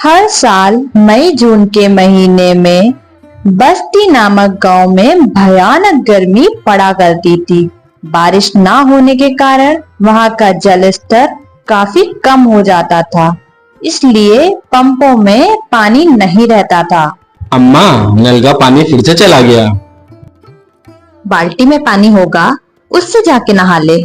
हर साल मई जून के महीने में बस्ती नामक गांव में भयानक गर्मी पड़ा करती थी। बारिश ना होने के कारण वहां का जल स्तर काफी कम हो जाता था, इसलिए पंपों में पानी नहीं रहता था। अम्मा, नल का पानी फिर से चला गया। बाल्टी में पानी होगा, उससे जाके नहा ले।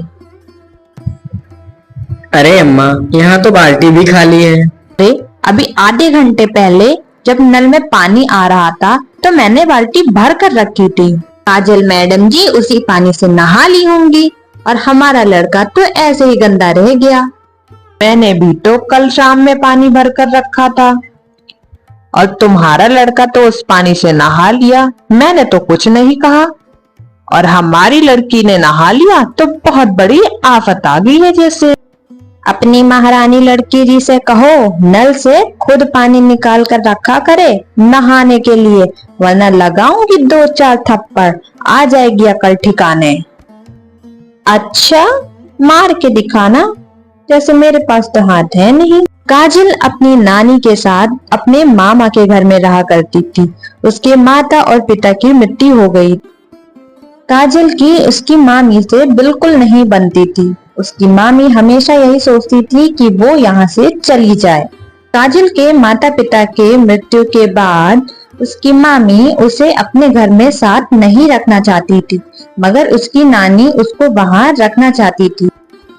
अरे अम्मा, यहाँ तो बाल्टी भी खाली है। अरे अभी आधे घंटे पहले जब नल में पानी आ रहा था तो मैंने बाल्टी भर कर रखी थी। काजल मैडम जी उसी पानी से नहा ली होंगी और हमारा लड़का तो ऐसे ही गंदा रह गया। मैंने भी तो कल शाम में पानी भर कर रखा था और तुम्हारा लड़का तो उस पानी से नहा लिया, मैंने तो कुछ नहीं कहा। और हमारी लड़की ने नहा लिया तो बहुत बड़ी आफत आ गई है। जैसे अपनी महारानी लड़की जी से कहो नल से खुद पानी निकाल कर रखा करे नहाने के लिए, वरना लगाऊंगी 2-4 थप्पड़, आ जाएगी अकल ठिकाने। अच्छा, मार के दिखाना, जैसे मेरे पास तो हाथ है नहीं। काजल अपनी नानी के साथ अपने मामा के घर में रहा करती थी। उसके माता और पिता की मृत्यु हो गई। काजल की उसकी मामी से बिल्कुल नहीं बनती थी। उसकी मामी हमेशा यही सोचती थी कि वो यहाँ से चली जाए। काजल के माता पिता के मृत्यु के बाद उसकी मामी उसे अपने घर में साथ नहीं रखना चाहती थी, मगर उसकी नानी उसको वहाँ रखना चाहती थी।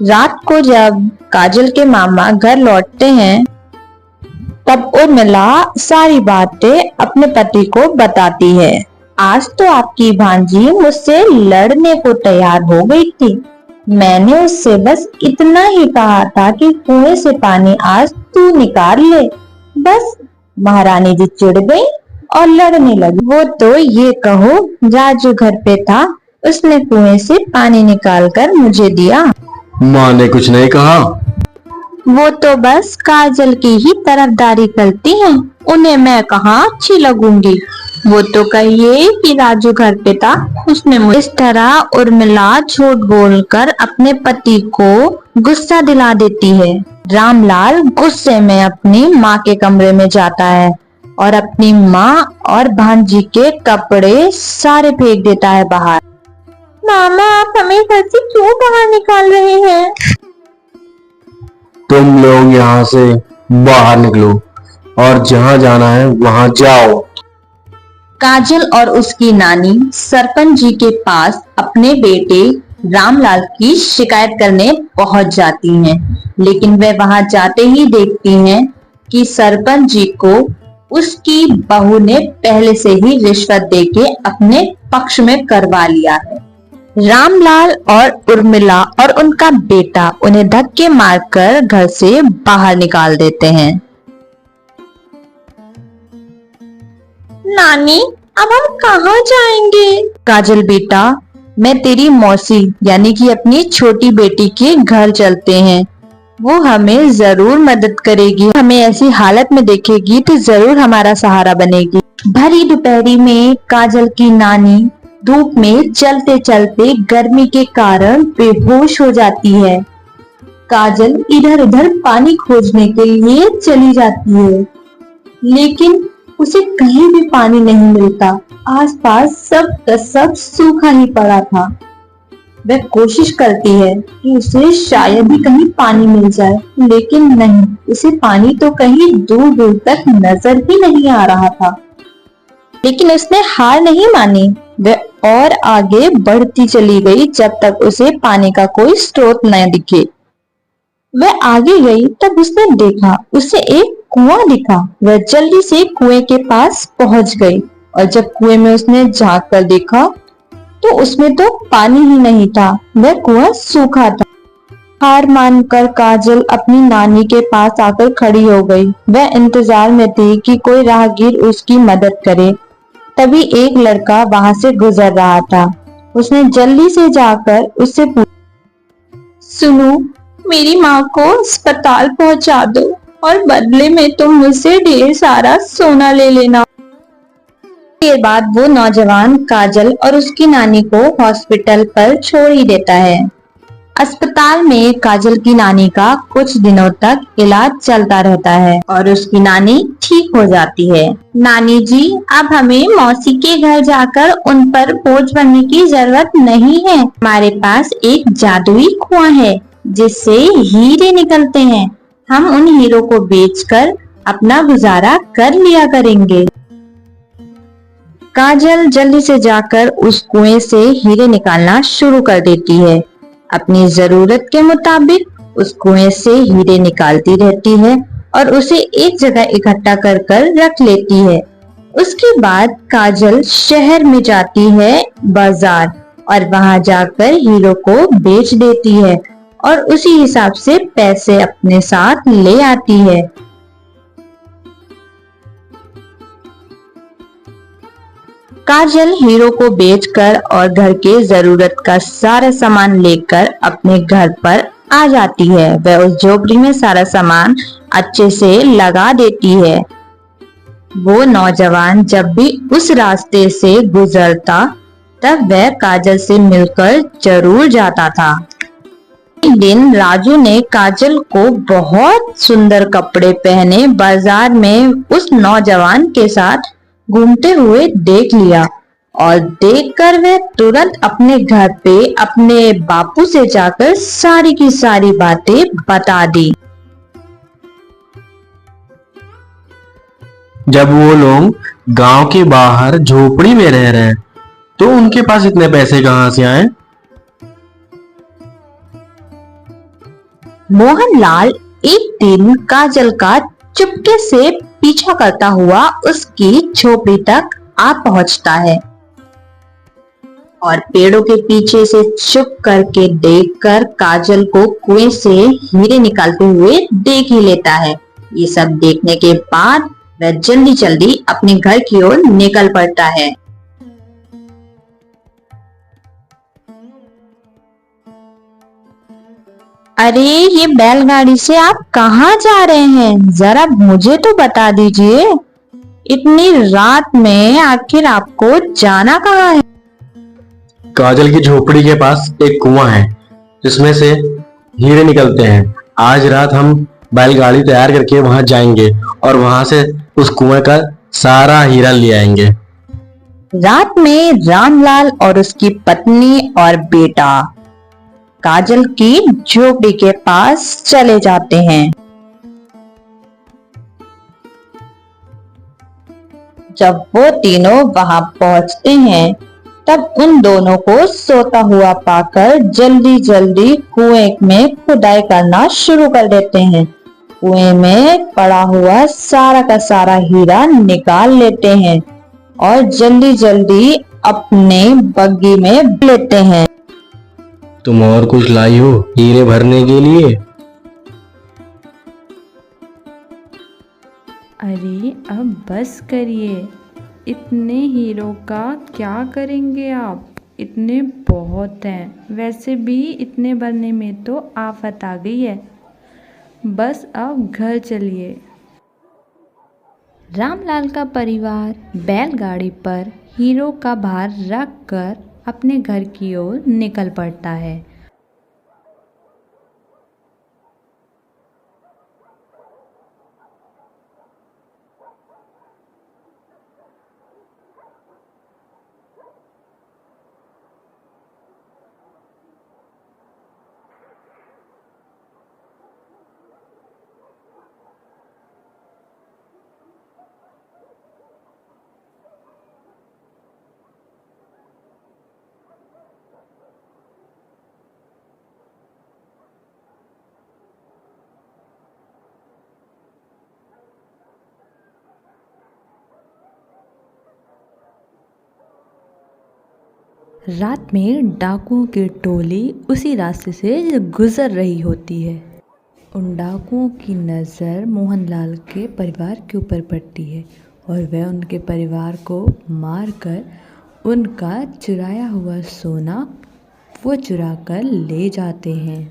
रात को जब काजल के मामा घर लौटते हैं तब उर्मिला सारी बातें अपने पति को बताती है। आज तो आपकी भांजी मुझसे लड़ने को तैयार हो गई थी। मैंने उससे बस इतना ही कहा था कि कुएं से पानी आज तू निकाल ले, बस महारानी जी चिढ़ गई और लड़ने लगी। वो तो ये कहो राजू घर पे था, उसने कुएं से पानी निकाल कर मुझे दिया। माँ ने कुछ नहीं कहा। वो तो बस काजल की ही तरफदारी करती हैं, उन्हें मैं कहाँ अच्छी लगूंगी। वो तो कहिए कि राजू घर पे था, उसने मुझे इस तरह उर्मिला झूठ बोलकर अपने पति को गुस्सा दिला देती है। रामलाल गुस्से में अपनी माँ के कमरे में जाता है और अपनी माँ और भांजी के कपड़े सारे फेंक देता है बाहर। मामा, आप हमें घर से क्यों बाहर निकाल रहे हैं? तुम लोग यहाँ से बाहर निकलो और जहाँ जाना है वहाँ जाओ। काजल और उसकी नानी सरपंच जी के पास अपने बेटे रामलाल की शिकायत करने पहुंच जाती हैं, लेकिन वे वहां जाते ही देखती हैं कि सरपंच जी को उसकी बहू ने पहले से ही रिश्वत देके अपने पक्ष में करवा लिया है। रामलाल और उर्मिला और उनका बेटा उन्हें धक्के मारकर घर से बाहर निकाल देते हैं। नानी, अब हम कहाँ जाएंगे? काजल बेटा, मैं तेरी मौसी यानी कि अपनी छोटी बेटी के घर चलते हैं। वो हमें जरूर मदद करेगी, हमें ऐसी हालत में देखेगी तो जरूर हमारा सहारा बनेगी। भरी दोपहरी में काजल की नानी धूप में चलते चलते गर्मी के कारण बेहोश हो जाती है। काजल इधर उधर पानी खोजने के लिए चली जाती है, लेकिन उसे कहीं भी पानी नहीं मिलता। आसपास सब का सब सूखा ही पड़ा था। वह कोशिश करती है कि उसे शायद ही कहीं पानी मिल जाए, लेकिन नहीं, उसे पानी तो कहीं दूर दूर तक नजर ही नहीं आ रहा था। लेकिन उसने हार नहीं मानी, वह और आगे बढ़ती चली गई जब तक उसे पानी का कोई स्रोत न दिखे। वह आगे गई तब उसने देखा उसे एक कुआं दिखा। वह जल्दी से कुएं के पास पहुंच गई और जब कुएं में उसने झांक कर देखा तो उसमें तो पानी ही नहीं था, वह कुआं सूखा था। हार मानकर काजल अपनी नानी के पास आकर खड़ी हो गई। वह इंतजार में थी कि कोई राहगीर उसकी मदद करे। तभी एक लड़का वहां से गुजर रहा था। उसने जल्दी से जाकर उससे पूछा, सुनो, मेरी माँ को अस्पताल पहुंचा दो और बदले में तुम मुझसे ढेर सारा सोना ले लेना। देर बाद वो नौजवान काजल और उसकी नानी को हॉस्पिटल पर छोड़ ही देता है। अस्पताल में काजल की नानी का कुछ दिनों तक इलाज चलता रहता है और उसकी नानी ठीक हो जाती है। नानी जी, अब हमें मौसी के घर जाकर उन पर बोझ बनने की जरूरत नहीं है। हमारे पास एक जादुई कुआं है जिससे हीरे निकलते हैं। हम उन हीरो को बेचकर अपना गुजारा कर लिया करेंगे। काजल जल्दी से जाकर उस कुएं से हीरे निकालना शुरू कर देती है। अपनी जरूरत के मुताबिक उस कुएं से हीरे निकालती रहती है और उसे एक जगह इकट्ठा कर कर रख लेती है। उसके बाद काजल शहर में जाती है बाजार और वहां जाकर हीरो को बेच देती है और उसी हिसाब से पैसे अपने साथ ले आती है। काजल हीरो को बेचकर और घर के जरूरत का सारा सामान लेकर अपने घर पर आ जाती है। वह उस झोपड़ी में सारा सामान अच्छे से लगा देती है। वो नौजवान जब भी उस रास्ते से गुजरता तब वह काजल से मिलकर जरूर जाता था। एक दिन राजू ने काजल को बहुत सुंदर कपड़े पहने बाजार में उस नौजवान के साथ घूमते हुए देख लिया और देखकर वह तुरंत अपने घर पे अपने बापू से जाकर सारी की सारी बातें बता दी। जब वो लोग गांव के बाहर झोपड़ी में रह रहे हैं तो उनके पास इतने पैसे कहां से आए? मोहनलाल एक दिन काजल का चुपके से पीछा करता हुआ उसकी झोपड़ी तक आ पहुंचता है और पेड़ों के पीछे से छुप करके देखकर काजल को कुएं से हीरे निकालते हुए देख ही लेता है। ये सब देखने के बाद वह जल्दी जल्दी अपने घर की ओर निकल पड़ता है। अरे, ये बैलगाड़ी से आप कहाँ जा रहे हैं? जरा मुझे तो बता दीजिए। इतनी रात में आखिर आपको जाना कहाँ है? काजल की झोपड़ी के पास एक कुआं है जिसमें से हीरे निकलते हैं। आज रात हम बैलगाड़ी तैयार करके वहां जाएंगे और वहां से उस कुएं का सारा हीरा ले आएंगे। रात में रामलाल और उसकी पत्नी और बेटा काजल की झोपड़ी के पास चले जाते हैं। जब वो तीनों वहां पहुंचते हैं तब उन दोनों को सोता हुआ पाकर जल्दी जल्दी कुएं में खुदाई करना शुरू कर देते हैं। कुएं में पड़ा हुआ सारा का सारा हीरा निकाल लेते हैं और जल्दी जल्दी अपने बग्गी में लेते हैं। तुम और कुछ लाई हो हीरे भरने के लिए? अरे अब बस करिए, इतने हीरो का क्या करेंगे आप? इतने बहुत हैं। वैसे भी इतने भरने में तो आफत आ गई है। बस अब घर चलिए। रामलाल का परिवार बैलगाड़ी पर हीरो का भार रख कर अपने घर की ओर निकल पड़ता है। रात में डाकुओं की टोली उसी रास्ते से गुजर रही होती है। उन डाकुओं की नज़र मोहनलाल के परिवार के ऊपर पड़ती है और वह उनके परिवार को मारकर उनका चुराया हुआ सोना वो चुरा कर ले जाते हैं।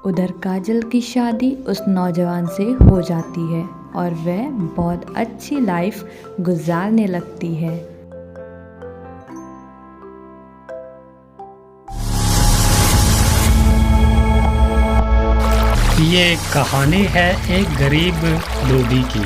उधर काजल की शादी उस नौजवान से हो जाती है। और वह बहुत अच्छी लाइफ गुजारने लगती है। ये कहानी है एक गरीब धोबी की,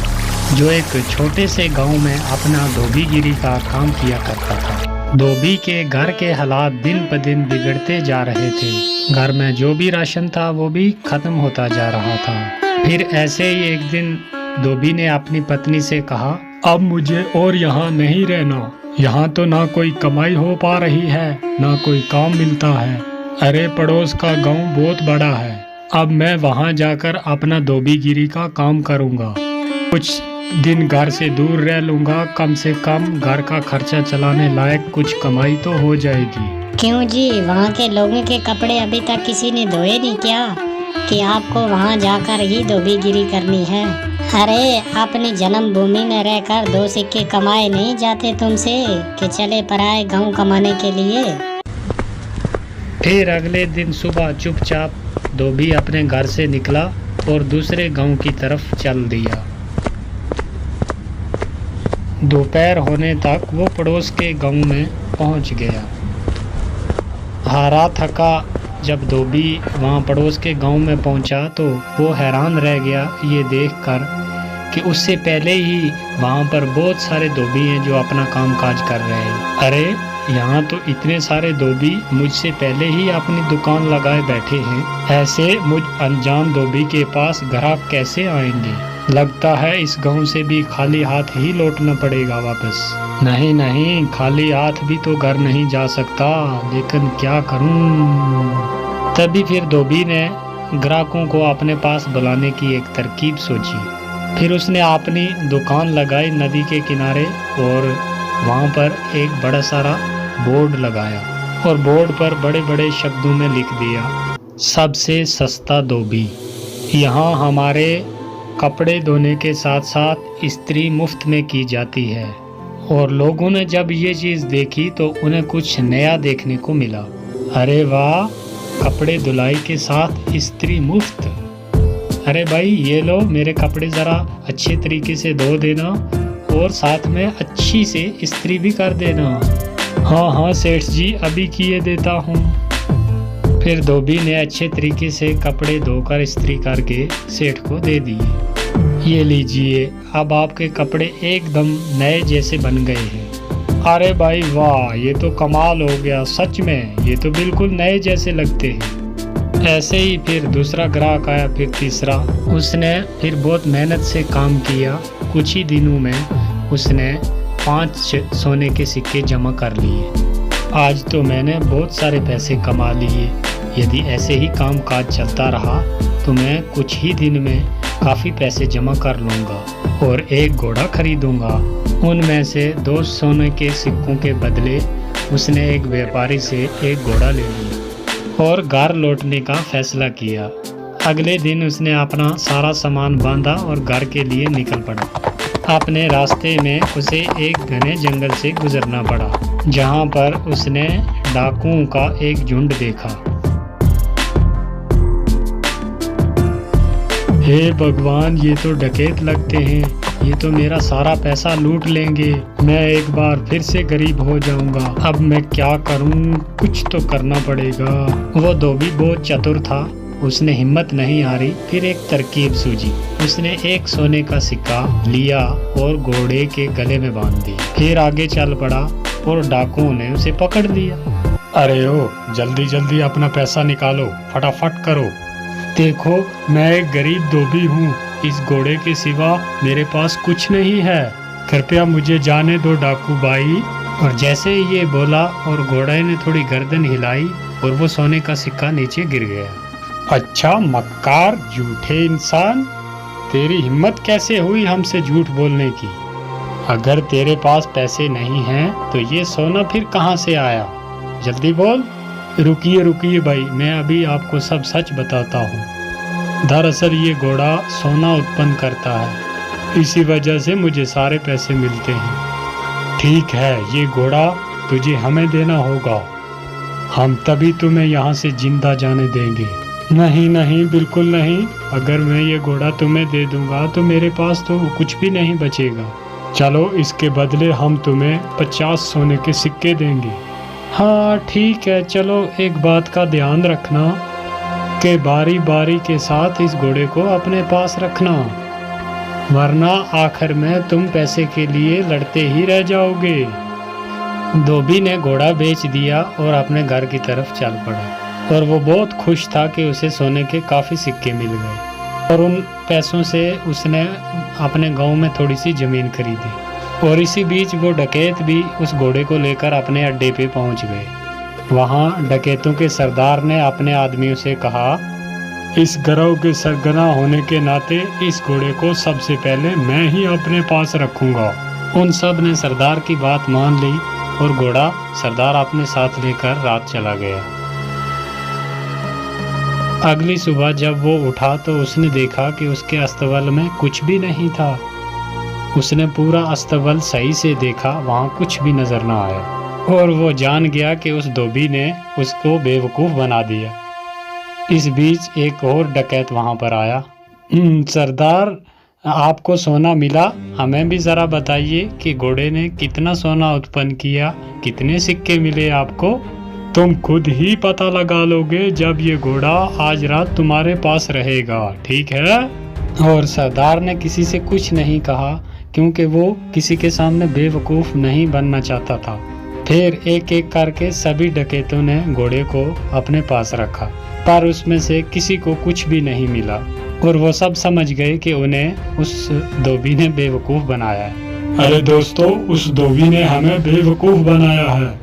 जो एक छोटे से गांव में अपना धोबीगिरी का काम किया करता था। धोबी के घर के हालात दिन ब दिन बिगड़ते जा रहे थे। घर में जो भी राशन था वो भी खत्म होता जा रहा था। फिर ऐसे ही एक दिन धोबी ने अपनी पत्नी से कहा, अब मुझे और यहाँ नहीं रहना। यहाँ तो ना कोई कमाई हो पा रही है, ना कोई काम मिलता है। अरे पड़ोस का गांव बहुत बड़ा है, अब मैं वहाँ जाकर अपना धोबीगिरी का काम करूँगा। कुछ दिन घर से दूर रह लूँगा, कम से कम घर का खर्चा चलाने लायक कुछ कमाई तो हो जाएगी। क्यों जी, वहाँ के लोगों के कपड़े अभी तक किसी ने धोए नहीं क्या, कि आपको वहाँ जाकर ही धोबीगिरी करनी है? अरे अपनी जन्मभूमि में रहकर 2 सिक्के कमाए नहीं जाते तुमसे कि चले पराए गाँव कमाने के लिए। फिर अगले दिन सुबह चुपचाप धोबी अपने घर से निकला और दूसरे गांव की तरफ चल दिया। दोपहर होने तक वो पड़ोस के गांव में पहुंच गया। हारा थका जब धोबी वहां पड़ोस के गांव में पहुंचा तो वो हैरान रह गया ये देखकर कि उससे पहले ही वहां पर बहुत सारे धोबी हैं जो अपना काम काज कर रहे हैं। अरे यहाँ तो इतने सारे धोबी मुझसे पहले ही अपनी दुकान लगाए बैठे हैं। ऐसे मुझ अनजान धोबी के पास ग्राहक कैसे आएंगे? लगता है इस गांव से भी खाली हाथ ही लौटना पड़ेगा वापस। नहीं नहीं, खाली हाथ भी तो घर नहीं जा सकता, लेकिन क्या करूं? तभी फिर धोबी ने ग्राहकों को अपने पास बुलाने की एक तरकीब सोची। फिर उसने अपनी दुकान लगाई नदी के किनारे और वहाँ पर एक बड़ा सारा बोर्ड लगाया और बोर्ड पर बड़े बड़े शब्दों में लिख दिया, सबसे सस्ता धोबी। यहाँ हमारे कपड़े धोने के साथ साथ इस्त्री मुफ्त में की जाती है। और लोगों ने जब ये चीज़ देखी तो उन्हें कुछ नया देखने को मिला। अरे वाह, कपड़े धुलाई के साथ इस्त्री मुफ्त। अरे भाई ये लो, मेरे कपड़े ज़रा अच्छे तरीके से धो देना और साथ में अच्छी से इस्त्री भी कर देना। हाँ हाँ सेठ जी, अभी किए देता हूँ। फिर धोबी ने अच्छे तरीके से कपड़े धोकर इस्त्री करके सेठ को दे दिए। ये लीजिए, अब आपके कपड़े एकदम नए जैसे बन गए हैं। अरे भाई वाह, ये तो कमाल हो गया, सच में ये तो बिल्कुल नए जैसे लगते हैं। ऐसे ही फिर दूसरा ग्राहक आया, फिर तीसरा। उसने फिर बहुत मेहनत से काम किया। कुछ ही दिनों में उसने 5 सोने के सिक्के जमा कर लिए। आज तो मैंने बहुत सारे पैसे कमा लिए। यदि ऐसे ही काम काज चलता रहा तो मैं कुछ ही दिन में काफ़ी पैसे जमा कर लूँगा और एक घोड़ा खरीदूँगा। उनमें से 2 सोने के सिक्कों के बदले उसने एक व्यापारी से एक घोड़ा ले लिया और घर लौटने का फैसला किया। अगले दिन उसने अपना सारा सामान बांधा और घर के लिए निकल पड़ा। अपने रास्ते में उसे एक घने जंगल से गुजरना पड़ा, जहाँ पर उसने डाकुओं का एक झुंड देखा। हे भगवान, ये तो डकैत लगते हैं, ये तो मेरा सारा पैसा लूट लेंगे। मैं एक बार फिर से गरीब हो जाऊंगा। अब मैं क्या करूं? कुछ तो करना पड़ेगा। वो धोबी बहुत चतुर था, उसने हिम्मत नहीं हारी। फिर एक तरकीब सूझी। उसने एक सोने का सिक्का लिया और घोड़े के गले में बांध दिया। फिर आगे चल पड़ा और डाकुओं ने उसे पकड़ लिया। अरे ओ, जल्दी जल्दी अपना पैसा निकालो, फटाफट करो। देखो, मैं एक गरीब धोबी हूँ, इस घोड़े के सिवा मेरे पास कुछ नहीं है, कृपया मुझे जाने दो डाकू भाई। और जैसे ही ये बोला और घोड़े ने थोड़ी गर्दन हिलाई और वो सोने का सिक्का नीचे गिर गया। अच्छा मक्कार, झूठे इंसान, तेरी हिम्मत कैसे हुई हमसे झूठ बोलने की? अगर तेरे पास पैसे नहीं हैं तो ये सोना फिर कहाँ से आया? जल्दी बोल। रुकिए रुकिए भाई, मैं अभी आपको सब सच बताता हूँ। दरअसल ये घोड़ा सोना उत्पन्न करता है, इसी वजह से मुझे सारे पैसे मिलते हैं। ठीक है, ये घोड़ा तुझे हमें देना होगा, हम तभी तुम्हें यहाँ से जिंदा जाने देंगे। नहीं नहीं, बिल्कुल नहीं। अगर मैं ये घोड़ा तुम्हें दे दूंगा तो मेरे पास तो कुछ भी नहीं बचेगा। चलो, इसके बदले हम तुम्हें 50 सोने के सिक्के देंगे। हाँ ठीक है, चलो एक बात का ध्यान रखना कि बारी बारी के साथ इस घोड़े को अपने पास रखना, वरना आखिर में तुम पैसे के लिए लड़ते ही रह जाओगे। धोबी ने घोड़ा बेच दिया और अपने घर की तरफ चल पड़ा और वो बहुत खुश था कि उसे सोने के काफ़ी सिक्के मिल गए और उन पैसों से उसने अपने गांव में थोड़ी सी ज़मीन खरीदी। और इसी बीच वो डकैत भी उस घोड़े को लेकर अपने अड्डे पे पहुंच गए। वहां डकैतों के सरदार ने अपने आदमियों से कहा, इस गिरोह के सरगना होने के नाते इस घोड़े को सबसे पहले मैं ही अपने पास रखूंगा। उन सब ने सरदार की बात मान ली और घोड़ा सरदार अपने साथ लेकर रात चला गया। अगली सुबह जब वो उठा तो उसने देखा कि उसके अस्तबल में कुछ भी नहीं था। उसने पूरा अस्तबल सही से देखा, वहाँ कुछ भी नजर ना आया और वो जान गया कि उस धोबी ने उसको बेवकूफ़ बना दिया। इस बीच एक और डकैत वहाँ पर आया। सरदार, आपको सोना मिला, हमें भी ज़रा बताइए कि घोड़े ने कितना सोना उत्पन्न किया, कितने सिक्के मिले आपको? तुम खुद ही पता लगा लोगे जब ये घोड़ा आज रात तुम्हारे पास रहेगा, ठीक है? और सरदार ने किसी से कुछ नहीं कहा क्योंकि वो किसी के सामने बेवकूफ़ नहीं बनना चाहता था। फिर एक एक करके सभी डकैतों ने घोड़े को अपने पास रखा, पर उसमें से किसी को कुछ भी नहीं मिला और वो सब समझ गए कि उन्हें उस धोबी ने बेवकूफ़ बनाया है। अरे दोस्तों, उस धोबी ने हमें बेवकूफ़ बनाया है,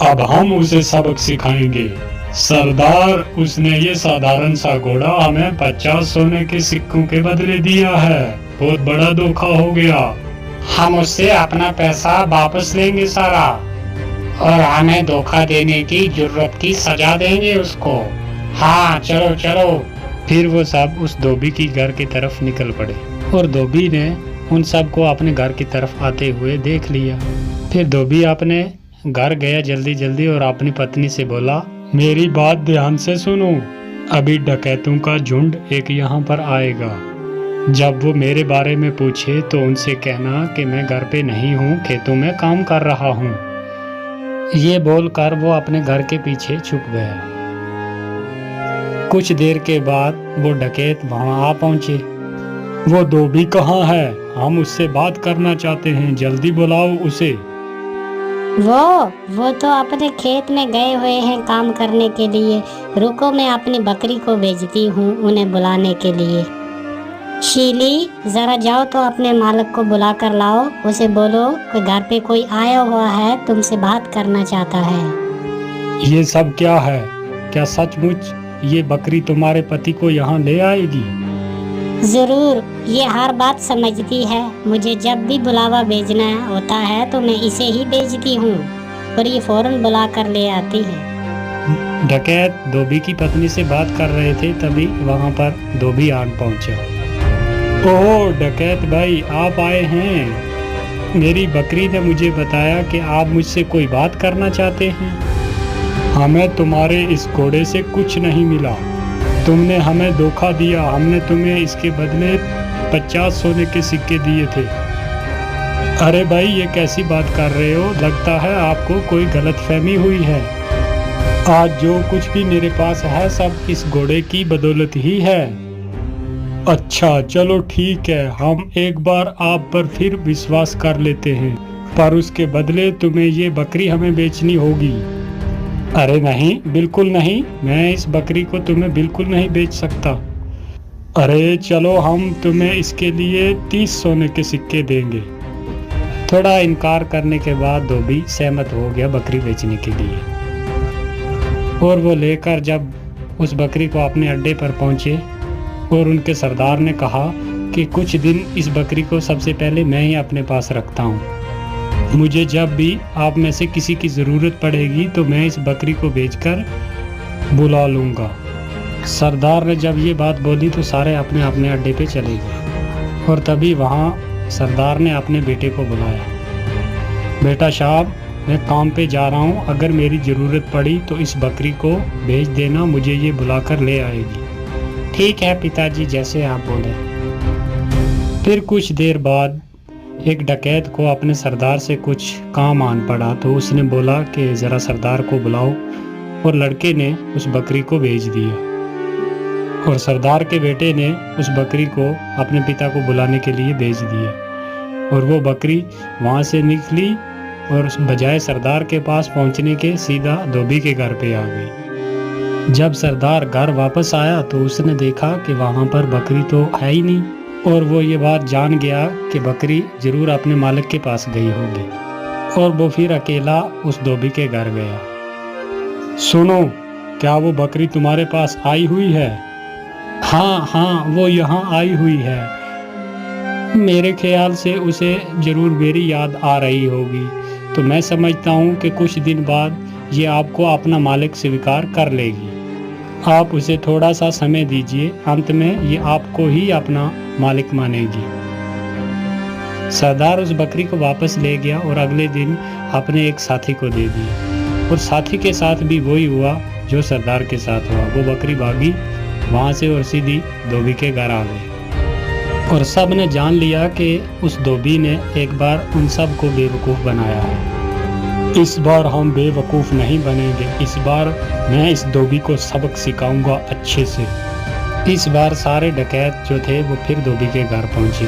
अब हम उसे सबक सिखाएंगे। सरदार, उसने ये साधारण सा घोड़ा हमें 50 सोने के सिक्कों के बदले दिया है, बहुत बड़ा धोखा हो गया। हम उससे अपना पैसा वापस लेंगे सारा और हमें धोखा देने की जरूरत की सजा देंगे उसको। हाँ चलो चलो। फिर वो सब उस धोबी की घर की तरफ निकल पड़े और धोबी ने उन सब को अपने घर की तरफ आते हुए देख लिया। फिर धोबी अपने घर गया जल्दी जल्दी और अपनी पत्नी से बोला, मेरी बात ध्यान से सुनो, अभी डकैतों का झुंड एक यहाँ पर आएगा। जब वो मेरे बारे में पूछे तो उनसे कहना कि मैं घर पे नहीं हूँ, खेतों में काम कर रहा हूँ। ये बोलकर वो अपने घर के पीछे छुप गया। कुछ देर के बाद वो डकैत वहाँ आ पहुँचे। वो धोबी कहाँ है? हम उससे बात करना चाहते हैं, जल्दी बुलाओ उसे। वो तो अपने खेत में गए हुए हैं काम करने के लिए। रुको, मैं अपनी बकरी को भेजती हूँ उन्हें बुलाने के लिए। शीली, जरा जाओ तो अपने मालिक को बुला कर लाओ, उसे बोलो कि घर पे कोई आया हुआ है, तुमसे बात करना चाहता है। ये सब क्या है? क्या सचमुच ये बकरी तुम्हारे पति को यहाँ ले आएगी? जरूर, ये हर बात समझती है। मुझे जब भी बुलावा भेजना होता है तो मैं इसे ही भेजती हूँ और ये फौरन बुला कर ले आती है। डकैत धोबी की पत्नी से बात कर रहे थे, तभी वहाँ पर धोबी आन पहुँचा। ओह डकैत भाई, आप आए हैं। मेरी बकरी ने मुझे बताया कि आप मुझसे कोई बात करना चाहते हैं। हमें तुम्हारे इस घोड़े से कुछ नहीं मिला, तुमने हमें धोखा दिया। हमने तुम्हें इसके बदले 50 सोने के सिक्के दिए थे। अरे भाई, ये कैसी बात कर रहे हो? लगता है आपको कोई गलतफहमी हुई है। आज जो कुछ भी मेरे पास है सब इस घोड़े की बदौलत ही है। अच्छा चलो ठीक है, हम एक बार आप पर फिर विश्वास कर लेते हैं, पर उसके बदले तुम्हें ये बकरी हमें बेचनी होगी। अरे नहीं, बिल्कुल नहीं, मैं इस बकरी को तुम्हें बिल्कुल नहीं बेच सकता। अरे चलो, हम तुम्हें इसके लिए 30 सोने के सिक्के देंगे। थोड़ा इनकार करने के बाद धोबी सहमत हो गया बकरी बेचने के लिए और वो लेकर जब उस बकरी को अपने अड्डे पर पहुंचे और उनके सरदार ने कहा कि कुछ दिन इस बकरी को सबसे पहले मैं ही अपने पास रखता हूँ, मुझे जब भी आप में से किसी की ज़रूरत पड़ेगी तो मैं इस बकरी को बेचकर बुला लूँगा। सरदार ने जब ये बात बोली तो सारे अपने अपने अड्डे पे चले गए और तभी वहाँ सरदार ने अपने बेटे को बुलाया। बेटा साहब, मैं काम पे जा रहा हूँ, अगर मेरी ज़रूरत पड़ी तो इस बकरी को भेज देना, मुझे ये बुलाकर ले आएगी। ठीक है पिताजी, जैसे आप बोले। फिर कुछ देर बाद एक डकैत को अपने सरदार से कुछ काम आन पड़ा, तो उसने बोला कि ज़रा सरदार को बुलाओ, और लड़के ने उस बकरी को बेच दिया। और सरदार के बेटे ने उस बकरी को अपने पिता को बुलाने के लिए भेज दिया, और वो बकरी वहाँ से निकली और बजाय सरदार के पास पहुँचने के सीधा धोबी के घर पे आ गई। जब सरदार घर वापस आया तो उसने देखा कि वहाँ पर बकरी तो है ही नहीं, और वो ये बात जान गया कि बकरी जरूर अपने मालिक के पास गई होगी, और वो फिर अकेला उस धोबी के घर गया। सुनो, क्या वो बकरी तुम्हारे पास आई हुई है? हाँ, वो यहाँ आई हुई है। मेरे ख्याल से उसे जरूर मेरी याद आ रही होगी, तो मैं समझता हूँ कि कुछ दिन बाद ये आपको अपना मालिक स्वीकार कर लेगी। आप उसे थोड़ा सा समय दीजिए, अंत में ये आपको ही अपना मालिक मानेगी। सरदार उस बकरी को वापस ले गया और अगले दिन अपने एक साथी को दे दिया, और साथी के साथ भी वही हुआ जो सरदार के साथ हुआ। वो बकरी भागी वहाँ से और सीधी धोबी के घर आ गई, और सब ने जान लिया कि उस धोबी ने एक बार उन सब को बेवकूफ़ बनाया है। इस बार हम बेवकूफ़ नहीं बनेंगे, इस बार मैं इस धोबी को सबक सिखाऊंगा अच्छे से। इस बार सारे डकैत जो थे वो फिर धोबी के घर पहुंचे,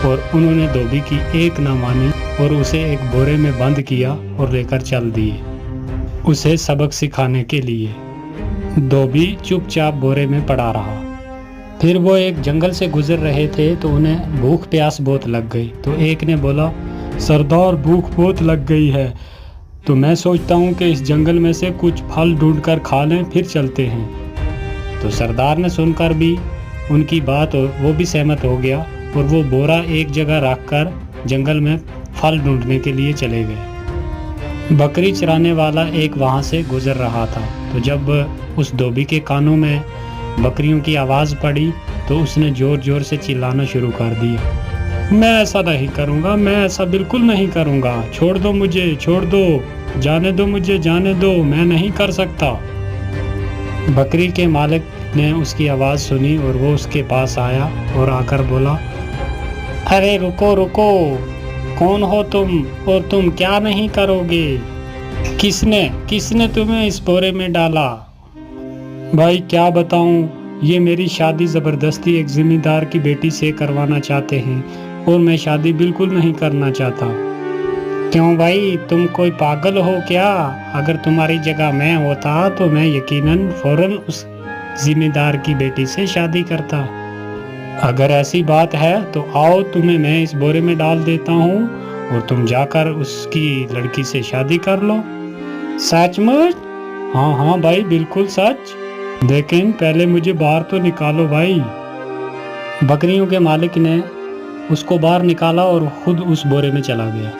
और उन्होंने धोबी की एक ना मानी और उसे एक बोरे में बंद किया और लेकर चल दिए उसे सबक सिखाने के लिए। धोबी चुपचाप बोरे में पड़ा रहा। फिर वो एक जंगल से गुजर रहे थे तो उन्हें भूख प्यास बहुत लग गई। तो एक ने बोला, सरदार भूख बहुत लग गई है, तो मैं सोचता हूँ कि इस जंगल में से कुछ फल ढूंढकर खा लें, फिर चलते हैं। तो सरदार ने सुनकर भी उनकी बात और वो भी सहमत हो गया, और वो बोरा एक जगह रखकर जंगल में फल ढूंढने के लिए चले गए। बकरी चराने वाला एक वहाँ से गुजर रहा था, तो जब उस धोबी के कानों में बकरियों की आवाज़ पड़ी तो उसने ज़ोर ज़ोर से चिल्लाना शुरू कर दिया, मैं ऐसा नहीं करूँगा, मैं ऐसा बिल्कुल नहीं करूँगा, छोड़ दो मुझे, छोड़ दो, जाने दो मुझे, जाने दो, मैं नहीं कर सकता। बकरी के मालिक ने उसकी आवाज़ सुनी और वो उसके पास आया और आकर बोला, अरे रुको रुको, कौन हो तुम और तुम क्या नहीं करोगे? किसने तुम्हें इस बोरे में डाला? भाई क्या बताऊं, ये मेरी शादी ज़बरदस्ती एक ज़िम्मेदार की बेटी से करवाना चाहते हैं, और मैं शादी बिल्कुल नहीं करना चाहता। क्यों भाई, तुम कोई पागल हो क्या? अगर तुम्हारी जगह मैं होता तो मैं यकीनन फौरन उस ज़िम्मेदार की बेटी से शादी करता। अगर ऐसी बात है तो आओ, तुम्हें मैं इस बोरे में डाल देता हूँ और तुम जाकर उसकी लड़की से शादी कर लो। सचमुच? हाँ भाई, बिल्कुल सच। लेकिन पहले मुझे बाहर तो निकालो भाई। बकरियों के मालिक ने उसको बाहर निकाला और खुद उस बोरे में चला गया,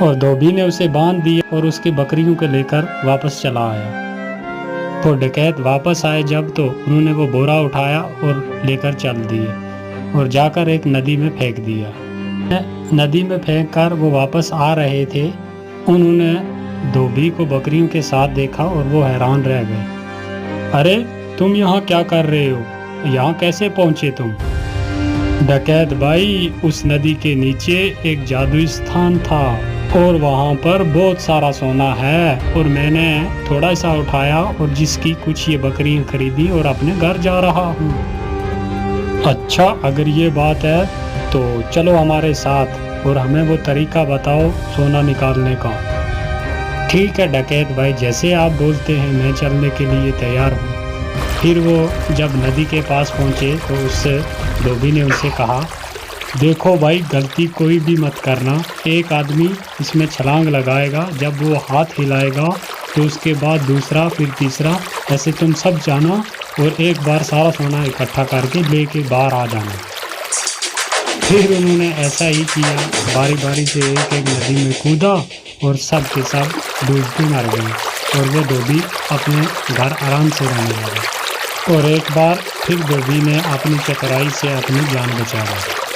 और धोबी ने उसे बांध दिया और उसकी बकरियों को लेकर वापस चला आया। तो डकैत वापस आए जब, तो उन्होंने वो बोरा उठाया और लेकर चल दिए और जाकर एक नदी में फेंक दिया। नदी में फेंक कर वो वापस आ रहे थे, उन्होंने धोबी को बकरियों के साथ देखा और वो हैरान रह गए। अरे तुम यहाँ क्या कर रहे हो? यहाँ कैसे पहुँचे तुम? डकैत भाई, उस नदी के नीचे एक जादुई स्थान था और वहाँ पर बहुत सारा सोना है, और मैंने थोड़ा सा उठाया और जिसकी कुछ ये बकरियाँ खरीदी और अपने घर जा रहा हूँ। अच्छा, अगर ये बात है तो चलो हमारे साथ और हमें वो तरीका बताओ सोना निकालने का। ठीक है डकैत भाई, जैसे आप बोलते हैं मैं चलने के लिए तैयार हूँ। फिर वो जब नदी के पास पहुँचे तो उस धोबी ने उनसे कहा, देखो भाई, गलती कोई भी मत करना। एक आदमी इसमें छलांग लगाएगा, जब वो हाथ हिलाएगा तो उसके बाद दूसरा, फिर तीसरा, ऐसे तुम सब जाना और एक बार सारा सोना इकट्ठा करके लेके बाहर आ जाना। फिर उन्होंने ऐसा ही किया, बारी बारी से एक एक नदी में कूदा और सब के सब डूबते मर गए, और वो धोबी अपने घर आराम से रहने लगा। और एक बार फिर धोबी ने अपनी चतुराई से अपनी जान बचा ली।